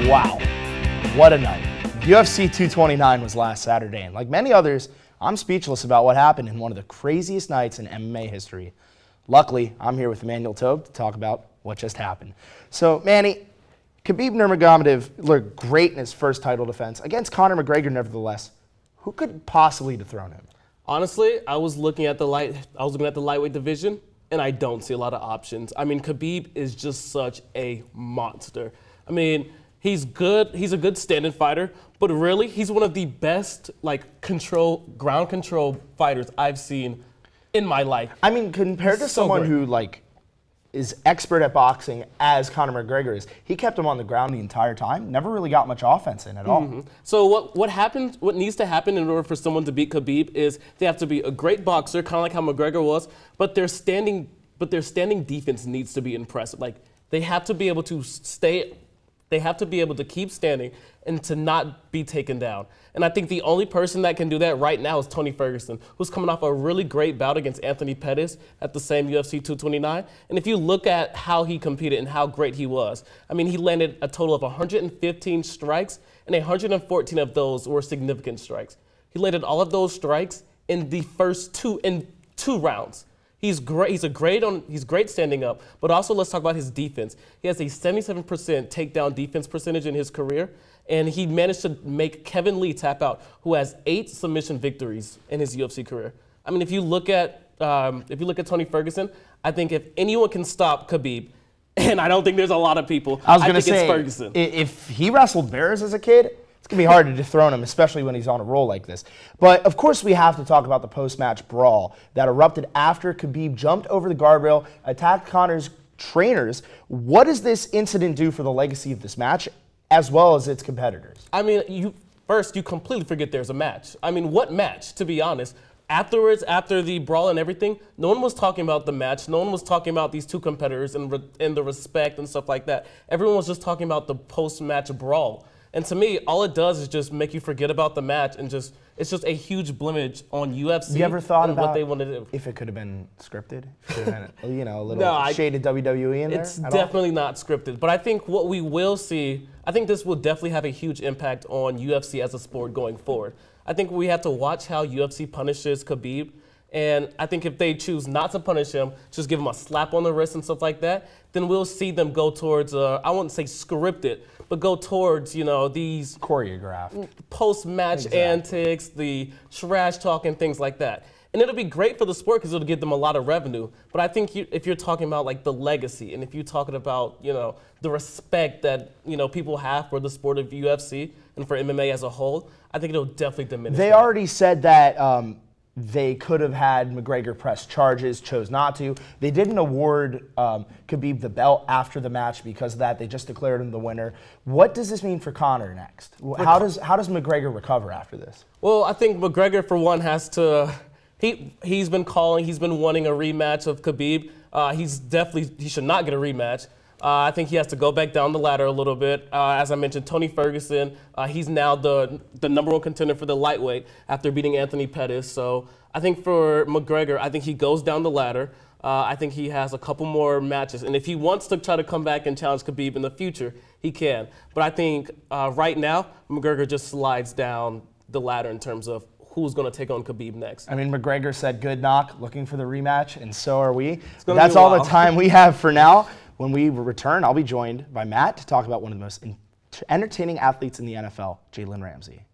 Wow, what a night. UFC 229 was last Saturday, and like many others, I'm speechless about what happened in one of the craziest nights in MMA history. Luckily, I'm here with Emmanuel Tobe to talk about what just happened. So, Manny, Khabib Nurmagomedov looked great in his first title defense against Conor McGregor, nevertheless. Who could possibly dethrone him? Honestly, I was looking at the lightweight division, and I don't see a lot of options. I mean, Khabib is just such a monster. I mean, he's good. He's a good stand-in fighter, but really, he's one of the best ground control fighters I've seen in my life. I mean, compared to someone who is expert at boxing as Conor McGregor is, he kept him on the ground the entire time. Never really got much offense in at all. So what needs to happen in order for someone to beat Khabib is they have to be a great boxer, kind of like how McGregor was, but their standing defense needs to be impressive. Like, they have to be able to keep standing and to not be taken down. And I think the only person that can do that right now is Tony Ferguson, who's coming off a really great bout against Anthony Pettis at the same UFC 229. And if you look at how he competed and how great he was, I mean, he landed a total of 115 strikes, and 114 of those were significant strikes. He landed all of those strikes in the first two rounds. He's great. He's great standing up, but also let's talk about his defense. He has a 77% takedown defense percentage in his career, and he managed to make Kevin Lee tap out, who has 8 submission victories in his UFC career. I mean, if you look at Tony Ferguson, I think if anyone can stop Khabib, and I don't think there's a lot of people, I think it's Ferguson. If he wrestled bears as a kid, it's going to be hard to dethrone him, especially when he's on a roll like this. But, of course, we have to talk about the post-match brawl that erupted after Khabib jumped over the guardrail, attacked Conor's trainers. What does this incident do for the legacy of this match, as well as its competitors? I mean, you completely forget there's a match. I mean, what match, to be honest? Afterwards, after the brawl and everything, no one was talking about the match. No one was talking about these two competitors and the respect and stuff like that. Everyone was just talking about the post-match brawl. And to me, all it does is just make you forget about the match, and it's just a huge blemish on UFC. You ever thought and about what they want to do? If it could have been scripted? Could have been, a little shade of WWE in there? It's definitely not scripted. But I think what we will see, I think this will definitely have a huge impact on UFC as a sport going forward. I think we have to watch how UFC punishes Khabib. And I think if they choose not to punish him, just give him a slap on the wrist and stuff like that, then we'll see them go towards, I wouldn't say scripted, but go towards, these choreographed post-match antics, the trash talk and things like that. And it'll be great for the sport because it'll give them a lot of revenue. But I think if you're talking about like the legacy, and if you're talking about, the respect that, people have for the sport of UFC and for MMA as a whole, I think it'll definitely diminish. They already said that they could have had McGregor press charges, chose not to. They didn't award Khabib the belt after the match because of that. They just declared him the winner. What does this mean for Conor next? How does McGregor recover after this? Well, I think McGregor, for one, has to. He's been wanting a rematch of Khabib. He should not get a rematch. I think he has to go back down the ladder a little bit. As I mentioned, Tony Ferguson, he's now the number 1 contender for the lightweight after beating Anthony Pettis. So I think for McGregor, I think he goes down the ladder. I think he has a couple more matches. And if he wants to try to come back and challenge Khabib in the future, he can. But I think right now, McGregor just slides down the ladder in terms of who's going to take on Khabib next. I mean, McGregor said good knock, looking for the rematch, and so are we. That's all the time we have for now. When we return, I'll be joined by Matt to talk about one of the most entertaining athletes in the NFL, Jalen Ramsey.